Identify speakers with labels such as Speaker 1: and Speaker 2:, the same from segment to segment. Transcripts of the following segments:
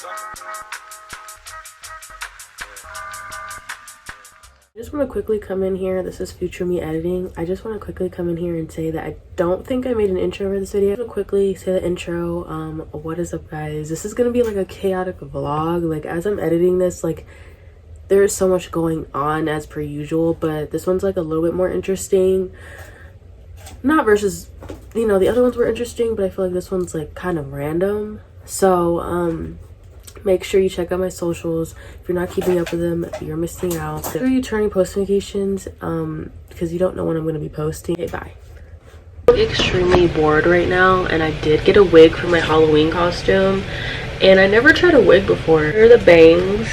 Speaker 1: I just want to quickly come in here. This is future me editing. I just want to quickly come in here and say that I don't think I made an intro for this video. I'm gonna quickly say the intro. What is up, guys? This is gonna be like a chaotic vlog. Like, as I'm editing this, like, there is so much going on as per usual, but this one's like a little bit more interesting. Not versus, you know, the other ones were interesting, but I feel like this one's like kind of random. So make sure you check out my socials. If you're not keeping up with them, you're missing out. Make sure you turn your post notifications because you don't know when I'm going to be posting. Okay, bye. I'm extremely bored right now, and I did get a wig for my Halloween costume, and I never tried a wig before. Here are the bangs.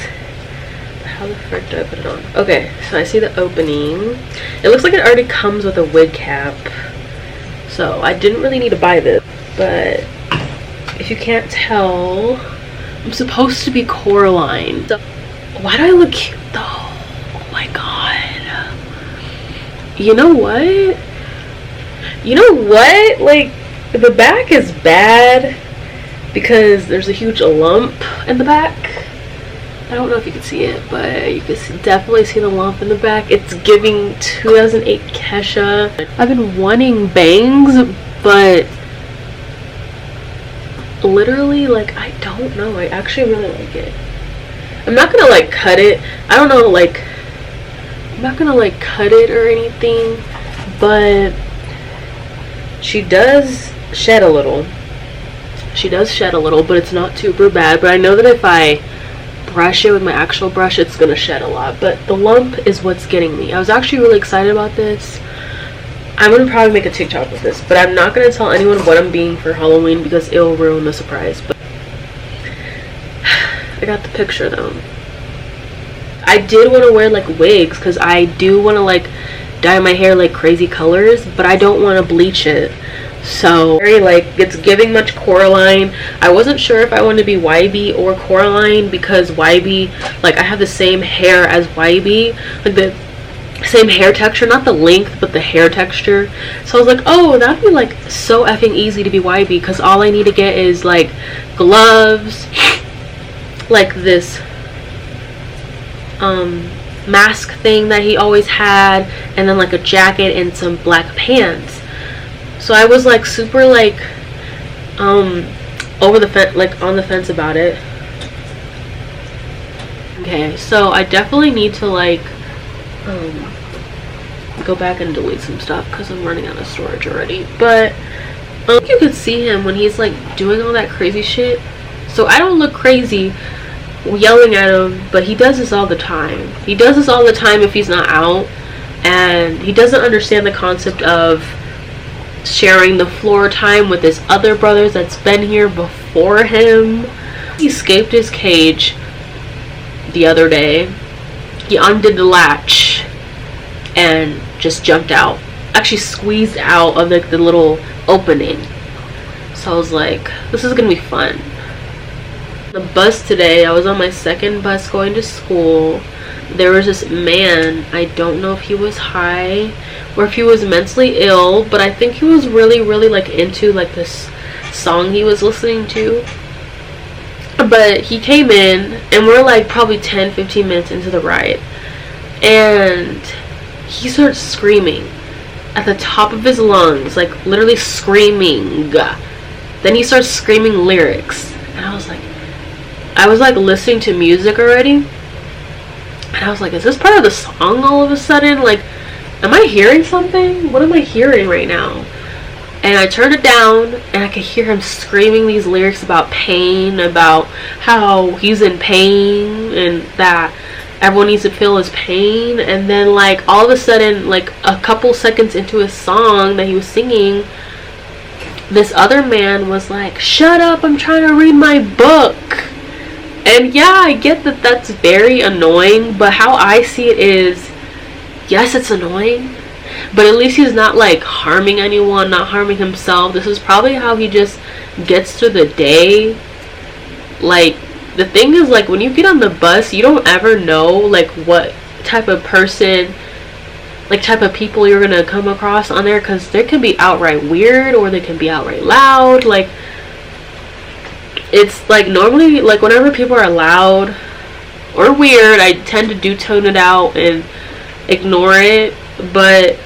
Speaker 1: How the frick do I put it on? Okay, so I see the opening. It looks like it already comes with a wig cap, so I didn't really need to buy this. But if you can't tell, I'm supposed to be Coraline. So why do I look cute though? Oh my god. You know what? You know what? Like, the back is bad because there's a huge lump in the back. I don't know if you can see it, but you can definitely see the lump in the back. It's giving 2008 Kesha. I've been wanting bangs, but literally, like, I don't know. I actually really like it. I'm not gonna like cut it. I don't know, like, I'm not gonna like cut it or anything, but she does shed a little. She does shed a little, but it's not super bad. But I know that if I brush it with my actual brush, it's gonna shed a lot. But the lump is what's getting me. I was actually really excited about this. I'm gonna probably make a TikTok with this, but I'm not gonna tell anyone what I'm being for Halloween because it'll ruin the surprise. But I got the picture though. I did want to wear like wigs because I do want to like dye my hair like crazy colors, but I don't want to bleach it. So very like, it's giving much Coraline. I wasn't sure if I wanted to be YB or Coraline because YB, like, I have the same hair as YB, like the same hair texture, not the length but the hair texture. So I was like, oh, that'd be like so effing easy to be YB because all I need to get is like gloves, like this mask thing that he always had, and then like a jacket and some black pants. So I was like super like over the fence, like on the fence about it. Okay, so I definitely need to like go back and delete some stuff because I'm running out of storage already. But you could see him when he's like doing all that crazy shit. So I don't look crazy yelling at him, but he does this all the time. He does this all the time if he's not out, and he doesn't understand the concept of sharing the floor time with his other brothers that's been here before him. He escaped his cage the other day. He undid the latch and just jumped out, actually squeezed out of like the little opening. So I was like, this is gonna be fun. The bus today, I was on my second bus going to school. There was this man, I don't know if he was high or if he was mentally ill, but I think he was really like into like this song he was listening to. But he came in and we're like probably 10-15 minutes into the ride, and he starts screaming at the top of his lungs, like literally screaming. Then he starts screaming lyrics, and I was like listening to music already, and I was like, is this part of the song all of a sudden? Like, am I hearing something? What am I hearing right now? And I turned it down, and I could hear him screaming these lyrics about pain, about how he's in pain, and that everyone needs to feel his pain. And then, like, all of a sudden, like, a couple seconds into his song that he was singing, this other man was like, shut up, I'm trying to read my book. And yeah, I get that that's very annoying, but how I see it is, yes, it's annoying, but at least he's not like harming anyone, not harming himself. This is probably how he just gets through the day. Like, the thing is, like, when you get on the bus, you don't ever know like what type of person, like type of people you're gonna come across on there, because they can be outright weird or they can be outright loud. Like, it's like normally, like whenever people are loud or weird, I tend to tone it out and ignore it. But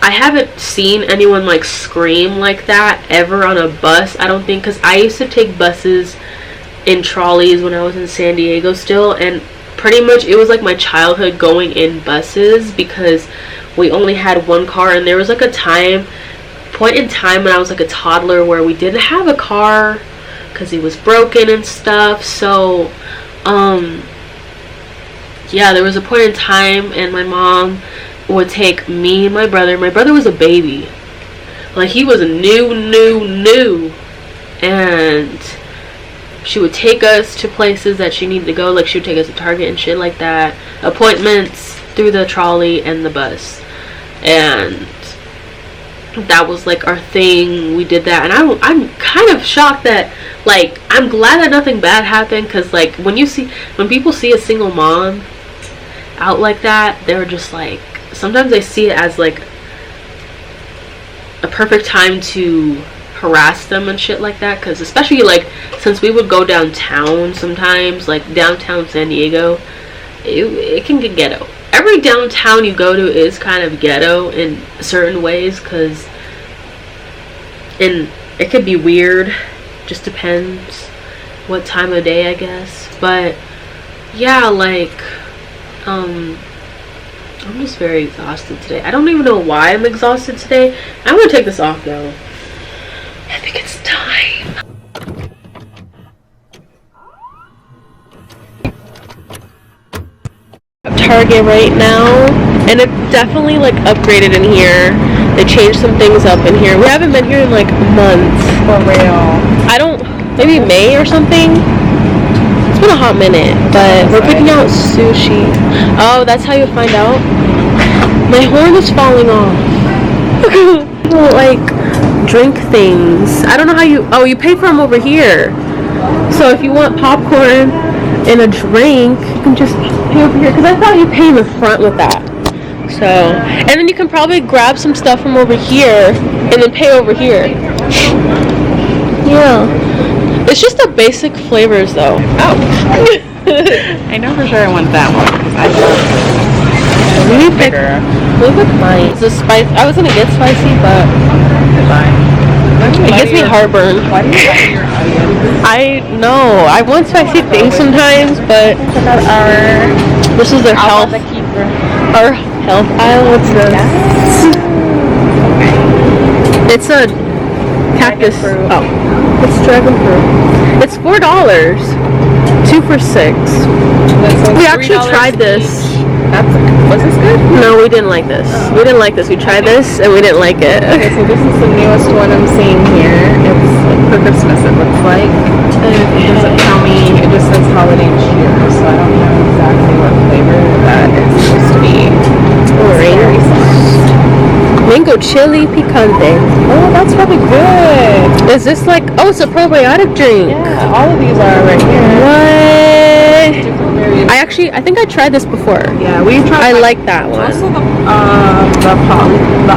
Speaker 1: I haven't seen anyone like scream like that ever on a bus, I don't think, because I used to take buses in trolleys when I was in San Diego still, and pretty much it was like my childhood going in buses, because we only had one car, and there was like a point in time when I was like a toddler where we didn't have a car because it was broken and stuff. So yeah, there was a point in time, and my mom would take me and my brother was a baby, like he was new, and she would take us to places that she needed to go. Like she would take us to Target and shit like that, appointments, through the trolley and the bus. And that was like our thing. We did that, and I'm kind of shocked that, like, I'm glad that nothing bad happened, because like when people see a single mom out like that, they're just like, sometimes they see it as like a perfect time to harass them and shit like that, because especially like since we would go downtown sometimes, like downtown San Diego, it can get ghetto. Every downtown you go to is kind of ghetto in certain ways, and it could be weird, just depends what time of day, I guess. But yeah, like I'm just very exhausted today. I don't even know why I'm exhausted today. I'm gonna take this off though. I think it's time. Target right now, and it definitely like upgraded in here. They changed some things up in here. We haven't been here in like months.
Speaker 2: For real.
Speaker 1: I don't, maybe May or something. It's been a hot minute, but we're picking out sushi. Oh, that's how you find out? My horn is falling off. Like drink things. I don't know how you pay for them over here. So if you want popcorn and a drink, you can just pay over here, because I thought you pay in the front with that. So, and then you can probably grab some stuff from over here and then pay over here. Yeah, it's just the basic flavors though.
Speaker 2: Oh. I know for sure I want that one, because I love
Speaker 1: Let me pick mine. It's a spice. I was gonna get spicy, but it gives me heartburn.
Speaker 2: Why do you buy your onions?
Speaker 1: I know. I want spicy things sometimes, but this is their health. Our health aisle. What's this? It's a cactus. Oh, it's dragon fruit. It's $4. 2 for $6. We actually tried this.
Speaker 2: Was this good?
Speaker 1: No, we didn't like this. We didn't like this. We tried this and we didn't like it.
Speaker 2: Okay, so this is the newest one I'm seeing here. It's like for Christmas, it looks like. It doesn't tell me, it just says holiday cheer, so I don't know exactly what flavor that is supposed to be. Very soft.
Speaker 1: Mango chili picante.
Speaker 2: Oh, that's really good.
Speaker 1: Is this like, oh, it's a probiotic drink.
Speaker 2: Yeah, all of these are right here.
Speaker 1: What? I think I tried this before.
Speaker 2: Yeah, we've tried.
Speaker 1: I like that one.
Speaker 2: Also the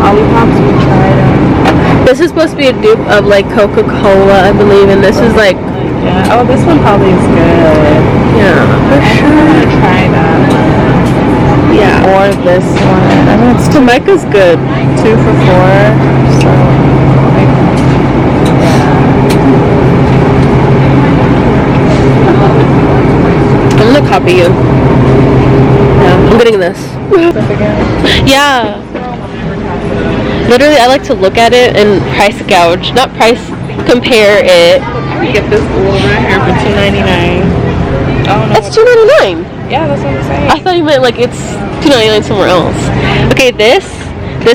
Speaker 2: Olippops we tried.
Speaker 1: This is supposed to be a dupe of like Coca-Cola, I believe, and this is like.
Speaker 2: Yeah. Oh, this one probably is good.
Speaker 1: Yeah, for sure.
Speaker 2: I'm gonna try that one.
Speaker 1: Yeah.
Speaker 2: Or this one. I mean, it's
Speaker 1: Jamaica's good.
Speaker 2: 2 for $4. So, like,
Speaker 1: I'm gonna copy you. Yeah, I'm getting this. Yeah. Literally, I like to look at it and price gouge, not price compare it.
Speaker 2: You get this little right here for $2.99. Oh no.
Speaker 1: That's $2.99.
Speaker 2: Yeah, that's what I'm saying.
Speaker 1: I thought you meant like it's $2.99 somewhere else. Okay, this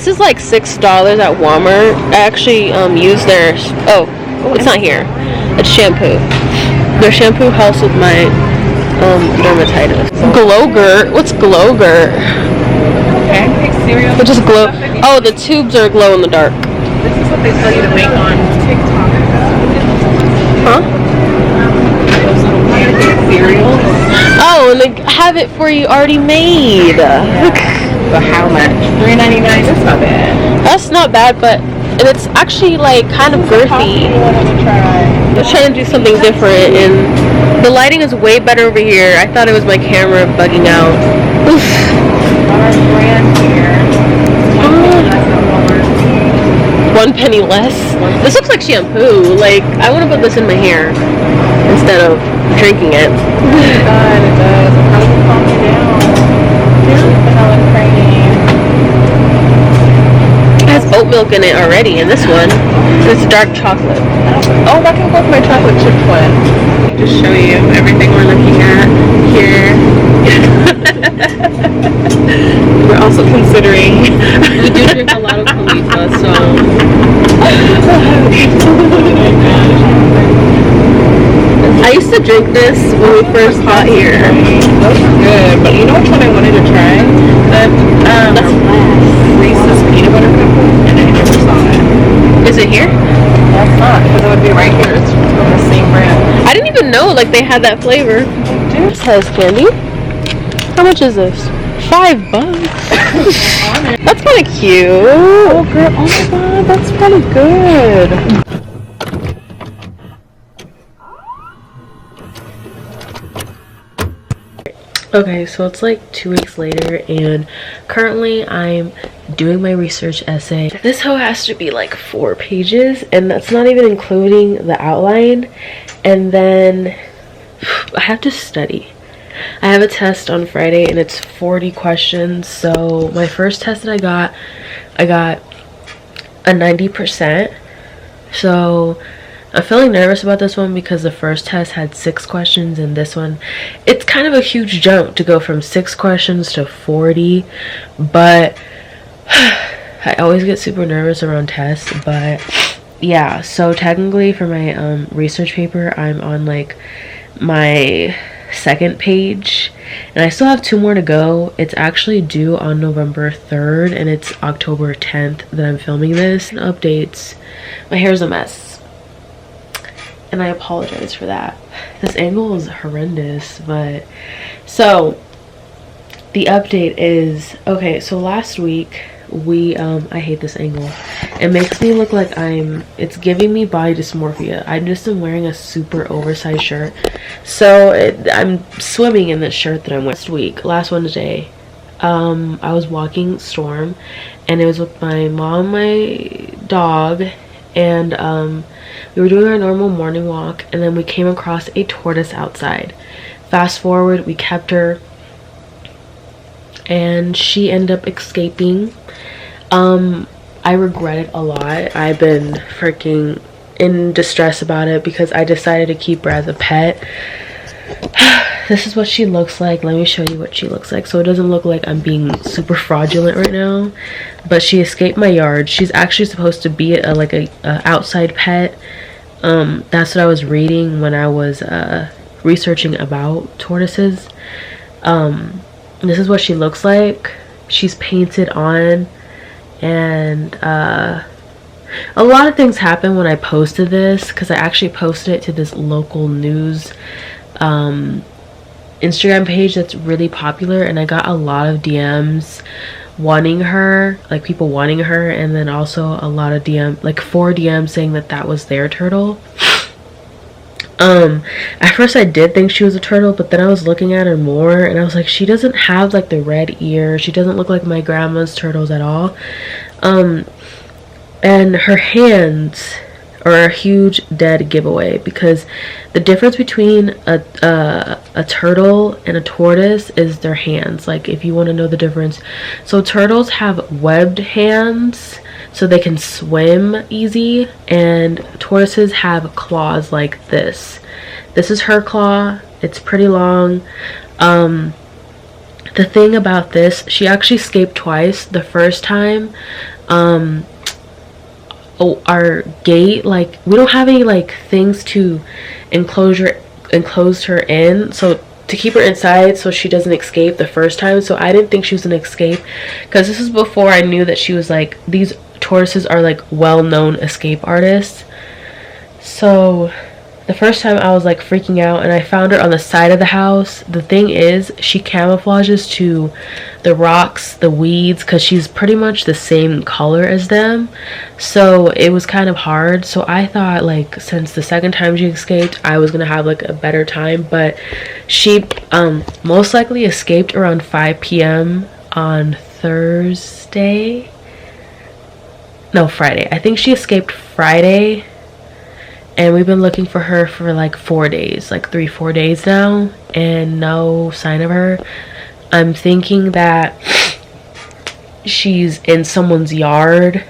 Speaker 1: is like $6 at Walmart. I actually use their. Oh, it's not here. It's shampoo. Their shampoo helps with my dermatitis. Glowgurt. What's Glowgurt?
Speaker 2: Pancake cereal.
Speaker 1: It just glow. Oh, the tubes are glow in the dark.
Speaker 2: This is what they tell you to make on TikTok.
Speaker 1: Huh?
Speaker 2: Those little pancake cereals.
Speaker 1: Oh, and they have it for you already made.
Speaker 2: Yeah. But how much? $3.99. That's not bad.
Speaker 1: That's not bad, but and it's actually like kind of girthy. I was trying to do something different, and the lighting is way better over here. I thought it was my camera bugging out. Oof.
Speaker 2: Our brand here.
Speaker 1: One penny less. This looks like shampoo. Like, I want to put this in my hair instead of drinking it.
Speaker 2: Oh my god, it does. It probably calm me down. Vanilla cream.
Speaker 1: It has oat milk in it already in this one. It's dark chocolate.
Speaker 2: Oh, that can go with my chocolate chip one.
Speaker 1: Just show you everything we're looking at here.
Speaker 2: We're also considering.
Speaker 1: We do drink a lot of Khalifa, so. I used to drink this when we first got here.
Speaker 2: Those are good, but you know which one I wanted to try? The Reese's peanut butter cup one, and I never saw it.
Speaker 1: Is it here?
Speaker 2: That's not, because it would be right here. It's from the same brand.
Speaker 1: I didn't even know like they had that flavor. This has candy. How much is this? $5. That's kind of cute.
Speaker 2: Oh girl, oh my god, that's really good.
Speaker 1: Okay, so it's like 2 weeks later, and currently I'm doing my research essay. This hoe has to be like 4 pages, and that's not even including the outline. And then I have to study. I have a test on Friday, and it's 40 questions. So my first test that I got a 90%. So I'm feeling nervous about this one because the first test had 6 questions, and this one, it's kind of a huge jump to go from 6 questions to 40. But I always get super nervous around tests. But yeah, so technically for my research paper, I'm on like my 2nd page, and I still have 2 more to go. It's actually due on November 3rd, and it's October 10th that I'm filming this. And updates, my hair's a mess, and I apologize for that. This angle is horrendous. But so the update is, okay, so last week we I hate this angle. It makes me look like it's giving me body dysmorphia. I just am wearing a super oversized shirt, so I'm swimming in this shirt that I'm wearing. Last Wednesday, I was walking Storm, and it was with my mom, my dog, and we were doing our normal morning walk, and then we came across a tortoise outside. Fast forward, we kept her, and she ended up escaping. I regret it a lot. I've been freaking in distress about it because I decided to keep her as a pet. This is what she looks like. Let me show you what she looks like so it doesn't look like I'm being super fraudulent right now. But she escaped my yard. She's actually supposed to be a outside pet. That's what I was reading when I was researching about tortoises. This is what she looks like. She's painted on, and a lot of things happened when I posted this, because I actually posted it to this local news Instagram page that's really popular, and I got a lot of DMs wanting her, like people wanting her, and then also a lot of like 4 DMs saying that that was their turtle. At first I did think she was a turtle, but then I was looking at her more, and I was like, she doesn't have like the red ear. She doesn't look like my grandma's turtles at all. And her hands are a huge dead giveaway, because the difference between a turtle and a tortoise is their hands. Like, if you want to know the difference, so turtles have webbed hands so they can swim easy, and tortoises have claws like this. This is her claw. It's pretty long. The thing about this, she actually escaped twice. The first time, our gate, like, we don't have any like things to enclose her in, so to keep her inside so she doesn't escape the first time. So I didn't think she was gonna escape, because this is before I knew that she was like, these tortoises are like well-known escape artists. So the first time I was like freaking out, and I found her on the side of the house. The thing is, she camouflages to the rocks, the weeds, because she's pretty much the same color as them. So it was kind of hard. So I thought, like, since the second time she escaped, I was gonna have like a better time. But she most likely escaped around 5 p.m. on Thursday. No, Friday. I think she escaped Friday. And we've been looking for her for like 4 days, like 3-4 days now, and no sign of her. I'm thinking that she's in someone's yard.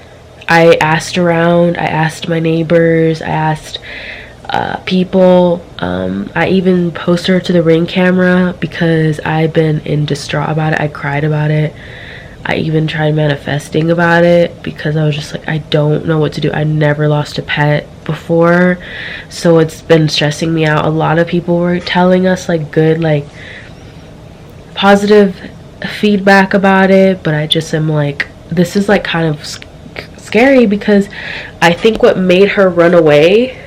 Speaker 1: I asked around, I asked my neighbors, I asked people. I even posted her to the Ring camera because I've been in distraught about it. I cried about it. I even tried manifesting about it because I was just like, I don't know what to do. I never lost a pet before, so it's been stressing me out. A lot of people were telling us like good, like positive feedback about it, but I just am like, this is like kind of scary because I think what made her run away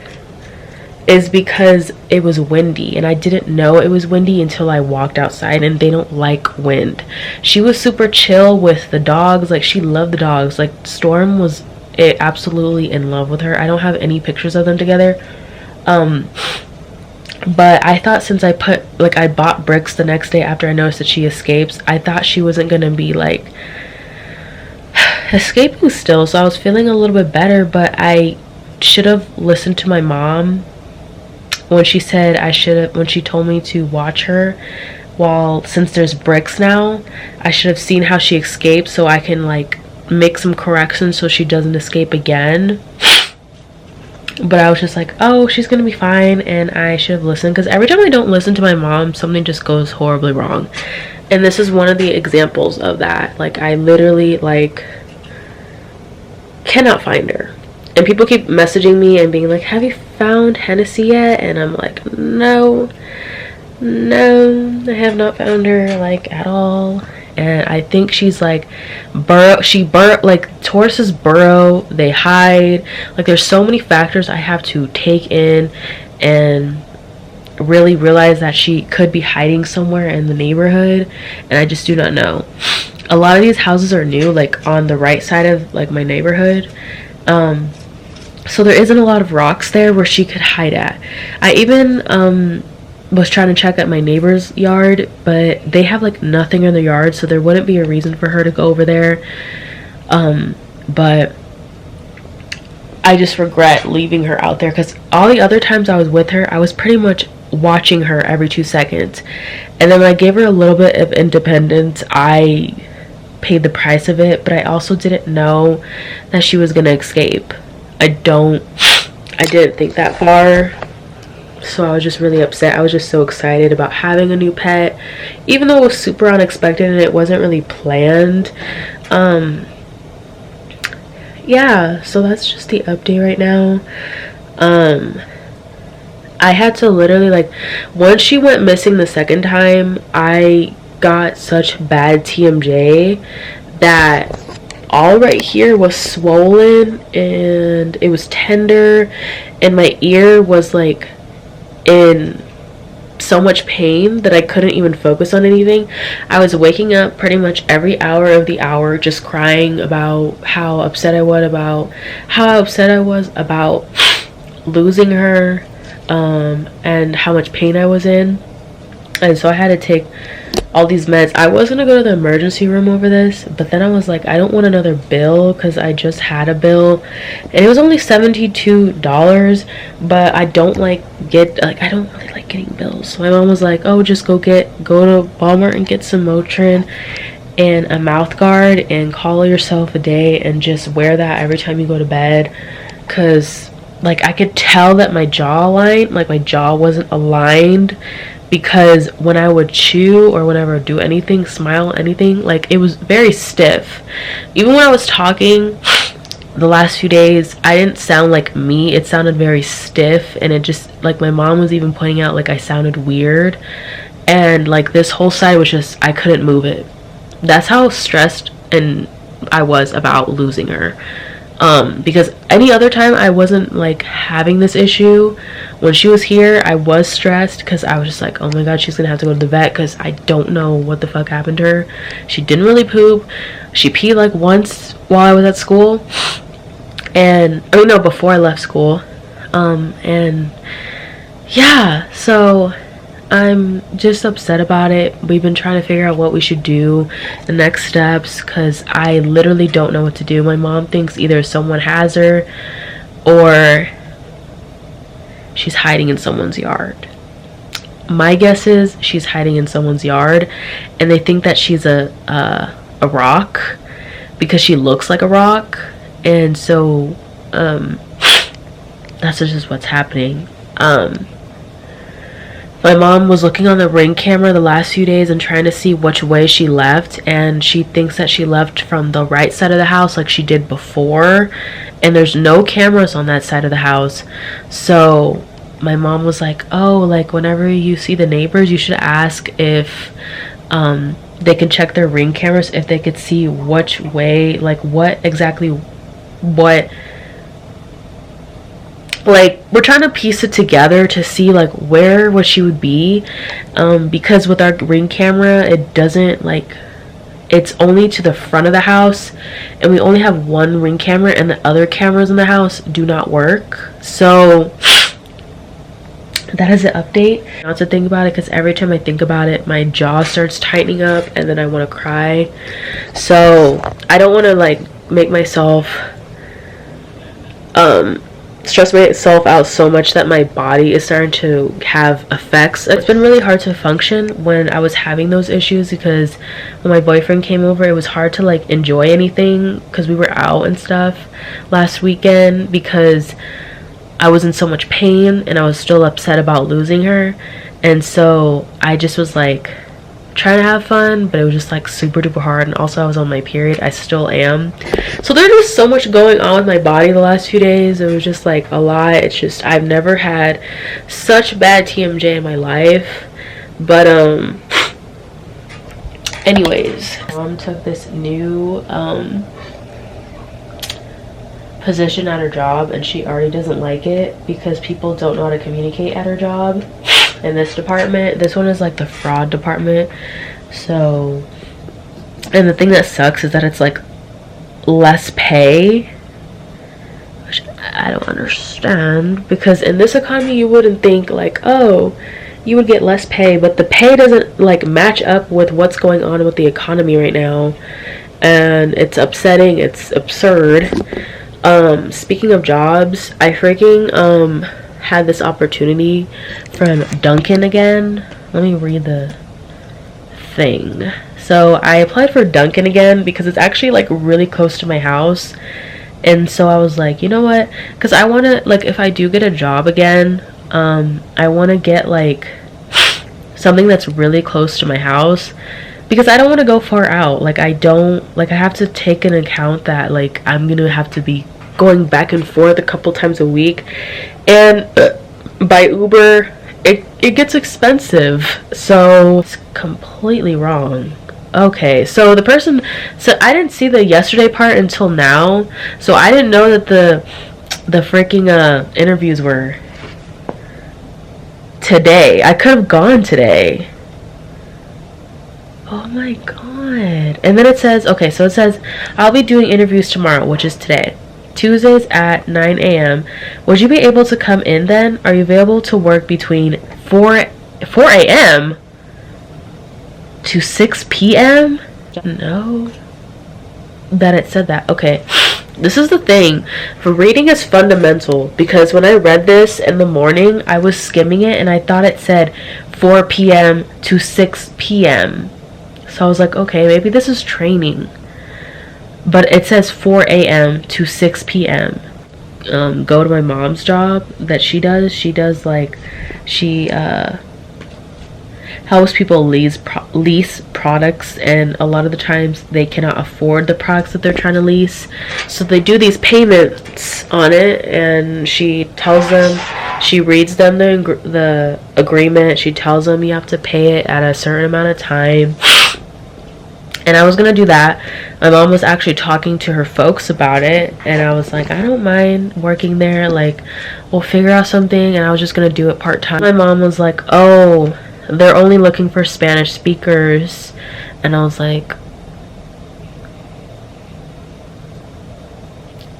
Speaker 1: is because it was windy, and I didn't know it was windy until I walked outside, and they don't like wind. She was super chill with the dogs, like she loved the dogs. Like Storm was absolutely in love with her. I don't have any pictures of them together, but I thought since I bought bricks the next day after I noticed that she escapes, I thought she wasn't gonna be like escaping still, so I was feeling a little bit better. But I should have listened to my mom when she said when she told me to watch her since there's bricks now. I should have seen how she escaped so I can like make some corrections so she doesn't escape again. But I was just like, oh, she's gonna be fine, and I should have listened, because every time I don't listen to my mom, something just goes horribly wrong. And this is one of the examples of that. Like, I literally like cannot find her. And people keep messaging me and being like, have you found Hennessy yet? And I'm like, no, I have not found her, like, at all. And I think she's like like Tauruses burrow, they hide. Like, there's so many factors I have to take in and really realize that she could be hiding somewhere in the neighborhood, and I just do not know. A lot of these houses are new, like on the right side of like my neighborhood. So there isn't a lot of rocks there where she could hide at. I even was trying to check at my neighbor's yard, but they have like nothing in their yard, so there wouldn't be a reason for her to go over there. But I just regret leaving her out there, because all the other times I was with her, I was pretty much watching her every 2 seconds. And then when I gave her a little bit of independence, I paid the price of it. But I also didn't know that she was gonna escape. I didn't think that far. So I was just really upset. I was just so excited about having a new pet, even though it was super unexpected and it wasn't really planned. Yeah, so that's just the update right now. I had to literally, like, once she went missing the second time, I got such bad TMJ that all right here was swollen and it was tender, and my ear was like in so much pain that I couldn't even focus on anything. I was waking up pretty much every hour of the hour just crying about how upset I was about losing her, and how much pain I was in. And so I had to take all these meds. I was gonna go to the emergency room over this, but then I was like, I don't want another bill, because I just had a bill and it was only $72. But I don't really like getting bills. So my mom was like, oh, just go to Walmart and get some Motrin and a mouth guard and call yourself a day and just wear that every time you go to bed, because like I could tell that my jaw wasn't aligned, because when I would chew or whenever I would do anything, smile, anything, like it was very stiff. Even when I was talking the last few days, I didn't sound like me. It sounded very stiff, and it just, like, my mom was even pointing out like I sounded weird, and like this whole side was just, I couldn't move it. That's how stressed and I was about losing her. Because any other time I wasn't like having this issue. When she was here, I was stressed because I was just like, oh my god, she's gonna have to go to the vet because I don't know what the fuck happened to her. She didn't really poop. She peed like once while I was at school, and oh no, before I left school. And yeah, so I'm just upset about it. We've been trying to figure out what we should do, the next steps, because I literally don't know what to do. My mom thinks either someone has her or she's hiding in someone's yard. My guess is she's hiding in someone's yard, and they think that she's a rock because she looks like a rock, and so that's just what's happening. My mom was looking on the Ring camera the last few days and trying to see which way she left, and she thinks that she left from the right side of the house like she did before, and there's no cameras on that side of the house. So my mom was like, oh, like whenever you see the neighbors, you should ask if they can check their Ring cameras, if they could see which way, like what exactly, what, like we're trying to piece it together to see like where what she would be, because with our Ring camera, it doesn't, like, it's only to the front of the house, and we only have one Ring camera, and the other cameras in the house do not work. So that is an update. Not to think about it, because every time I think about it, my jaw starts tightening up and then I want to cry. So I don't want to like make myself stress myself out so much that my body is starting to have effects. It's been really hard to function when I was having those issues, because when my boyfriend came over, it was hard to like enjoy anything because we were out and stuff last weekend, because I was in so much pain and I was still upset about losing her. And so I just was like trying to have fun, but it was just like super duper hard. And also I was on my period. I still am. So there's just so much going on with my body the last few days. It was just like a lot. It's just, I've never had such bad TMJ in my life. But anyways, mom took this new position at her job, and she already doesn't like it because people don't know how to communicate at her job. In this department, this one is like the fraud department. So, and the thing that sucks is that it's like less pay, which I don't understand, because in this economy you wouldn't think like, oh, you would get less pay, but the pay doesn't like match up with what's going on with the economy right now, and it's upsetting. It's absurd. Speaking of jobs, I freaking had this opportunity from Dunkin' again. Let me read the thing. So I applied for Dunkin' again because it's actually like really close to my house, and so I was like, you know what, because I want to, like, if I do get a job again, I want to get like something that's really close to my house, because I don't want to go far out. Like, I don't, like, I have to take into account that like I'm gonna have to be going back and forth a couple times a week, and by Uber it gets expensive. So it's completely wrong. Okay, so the person, so I didn't see the yesterday part until now, so I didn't know that the freaking interviews were today. I could have gone today. Oh my god. And then it says, okay, so it says I'll be doing interviews tomorrow, which is today, Tuesdays at 9 a.m. Would you be able to come in then? Are you available to work between 4 a.m. to 6 p.m.? No. That it said that. Okay. This is the thing. For reading is fundamental, because when I read this in the morning, I was skimming it and I thought it said 4 p.m. to 6 p.m. So I was like, okay, maybe this is training. But it says 4 a.m. to 6 p.m. Go to my mom's job that she does like, she helps people lease products, and a lot of the times they cannot afford the products that they're trying to lease, so they do these payments on it, and she tells them, she reads them the agreement, she tells them you have to pay it at a certain amount of time, And I was gonna do that. My mom was actually talking to her folks about it, and I was like, I don't mind working there, like we'll figure out something. And I was just gonna do it part-time. My mom was like, oh, they're only looking for Spanish speakers. And I was like,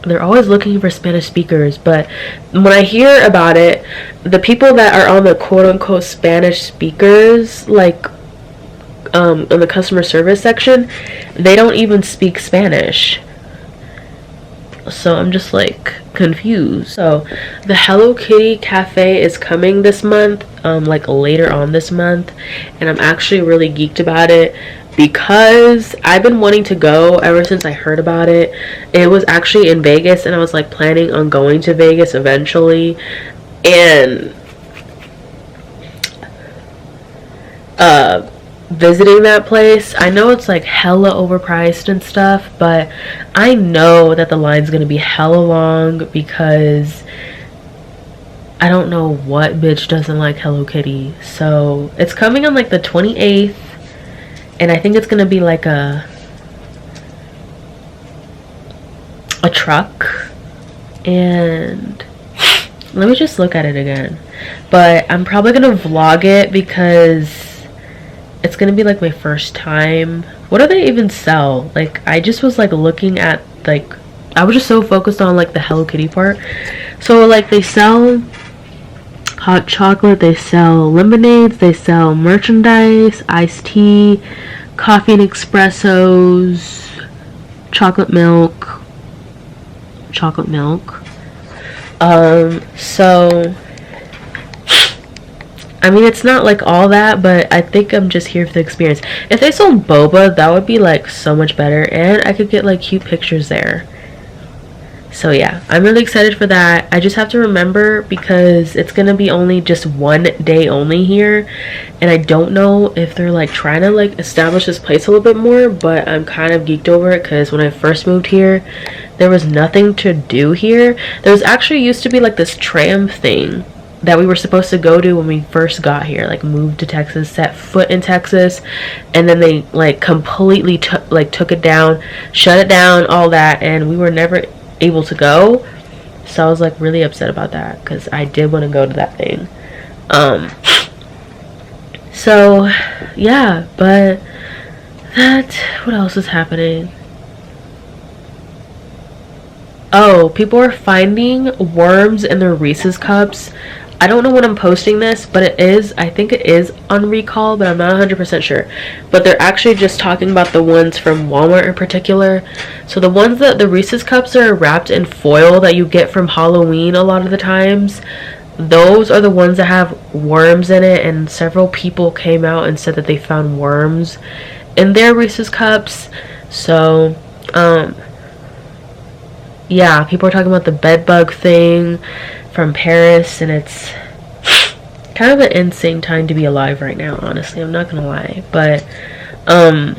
Speaker 1: they're always looking for Spanish speakers. But when I hear about it, the people that are on the quote-unquote Spanish speakers, like in the customer service section, they don't even speak Spanish. So I'm just like confused. So the Hello Kitty cafe is coming this month, like later on this month, and I'm actually really geeked about it because I've been wanting to go ever since I heard about it. It was actually in Vegas, and I was like planning on going to Vegas eventually, and visiting that place. I know it's like hella overpriced and stuff, but I know that the line's gonna be hella long because I don't know what bitch doesn't like Hello Kitty. So it's coming on like the 28th, and I think it's gonna be like a truck. And let me just look at it again. But I'm probably gonna vlog it because it's gonna be like my first time. What do they even sell? Like, I just was like looking at, like, I was just so focused on like the Hello Kitty part. So like they sell hot chocolate, they sell lemonades, they sell merchandise, iced tea, coffee and espressos, chocolate milk. So I mean, it's not like all that, but I think I'm just here for the experience. If they sold boba, that would be like so much better, and I could get like cute pictures there. So yeah, I'm really excited for that. I just have to remember because it's gonna be only just one day only here, and I don't know if they're like trying to like establish this place a little bit more, but I'm kind of geeked over it because when I first moved here, there was nothing to do here. There was actually used to be like this tram thing that we were supposed to go to when we first got here, like moved to Texas, set foot in Texas, and then they like completely took it down, shut it down, all that, and we were never able to go. So I was like really upset about that because I did want to go to that thing. So yeah, but what else is happening? Oh, people are finding worms in their Reese's cups. I don't know when I'm posting this, but I think it is on recall, but I'm not 100% sure. But they're actually just talking about the ones from Walmart in particular. So the ones that the Reese's cups are wrapped in foil that you get from Halloween a lot of the times, those are the ones that have worms in it, and several people came out and said that they found worms in their Reese's cups. So, yeah, people are talking about the bed bug thing from Paris, and it's kind of an insane time to be alive right now, honestly. I'm not gonna lie, but I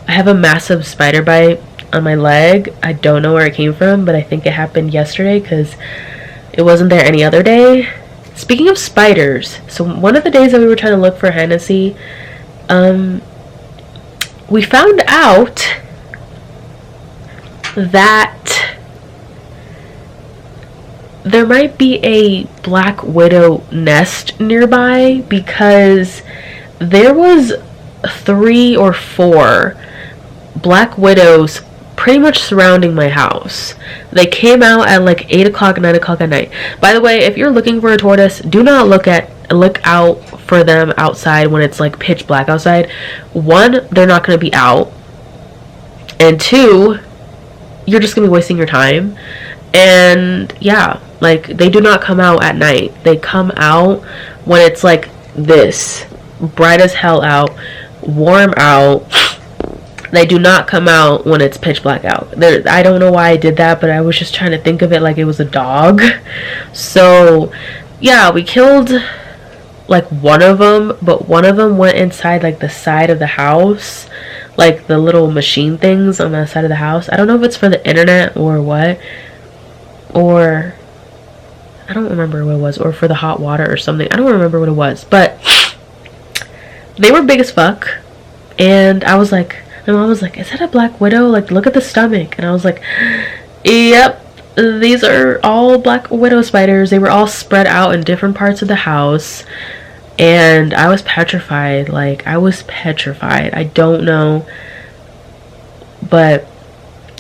Speaker 1: have a massive spider bite on my leg. I don't know where it came from, but I think it happened yesterday because it wasn't there any other day. Speaking of spiders, so one of the days that we were trying to look for Hennessy, we found out that there might be a black widow nest nearby because there was 3 or 4 black widows pretty much surrounding my house. They came out at like 8 o'clock, 9 o'clock at night. By the way, if you're looking for a tortoise, do not look out for them outside when it's like pitch black outside. 1, they're not going to be out, and 2, you're just going to be wasting your time. And yeah, like they do not come out at night. They come out when it's like this bright as hell out, warm out. They do not come out when it's pitch black out. I don't know why I did that, but I was just trying to think of it like it was a dog. So yeah, we killed like one of them, but one of them went inside like the side of the house, like the little machine things on the side of the house. I don't know if it's for the internet or what, or I don't remember what it was, or for the hot water or something. I don't remember what it was, but they were big as fuck. And I was like, My mom was like, is that a black widow? Like, look at the stomach. And I was like, yep, these are all black widow spiders. They were all spread out in different parts of the house. And I was petrified. Like, I was petrified. I don't know. But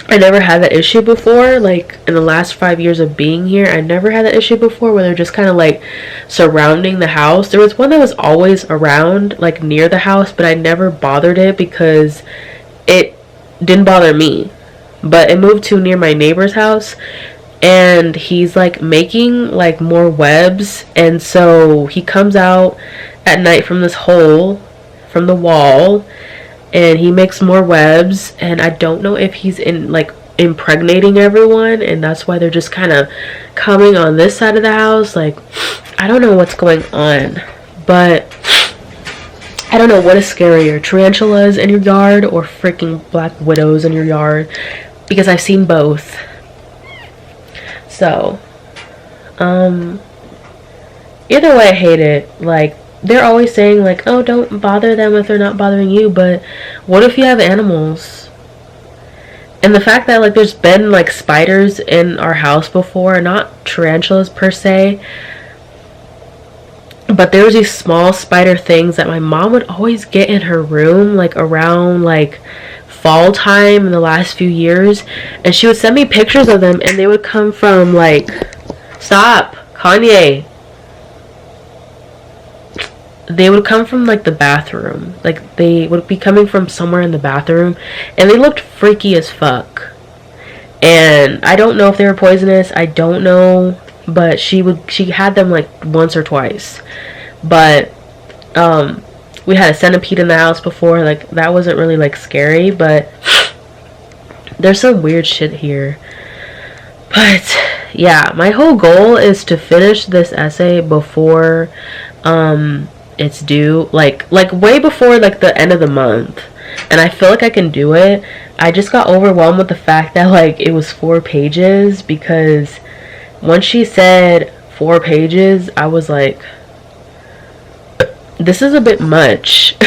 Speaker 1: I never had that issue before. Like, in the last 5 years of being here, I never had that issue before where they're just kind of like surrounding the house. There was one that was always around, like near the house, but I never bothered it because it didn't bother me. But it moved too near my neighbor's house, and he's like making like more webs, and so he comes out at night from this hole from the wall, and he makes more webs, and I don't know if he's in like impregnating everyone, and that's why they're just kind of coming on this side of the house. Like, I don't know what's going on, but I don't know what is scarier, tarantulas in your yard or freaking black widows in your yard, because I've seen both. So, either way, I hate it. Like, they're always saying, like, oh, don't bother them if they're not bothering you, but what if you have animals? And the fact that, like, there's been, like, spiders in our house before, not tarantulas per se, but there was these small spider things that my mom would always get in her room, like, around, like, fall time in the last few years, and she would send me pictures of them, and they would come from, like, stop, Kanye. They would come from like the bathroom. Like, they would be coming from somewhere in the bathroom, and they looked freaky as fuck. And I don't know if they were poisonous, I don't know, but she had them like once or twice. But we had a centipede in the house before. Like, that wasn't really like scary, but there's some weird shit here. But yeah, my whole goal is to finish this essay before it's due, like way before like the end of the month, and I feel like I can do it. I just got overwhelmed with the fact that like it was 4 pages, because once she said 4 pages, I was like, this is a bit much.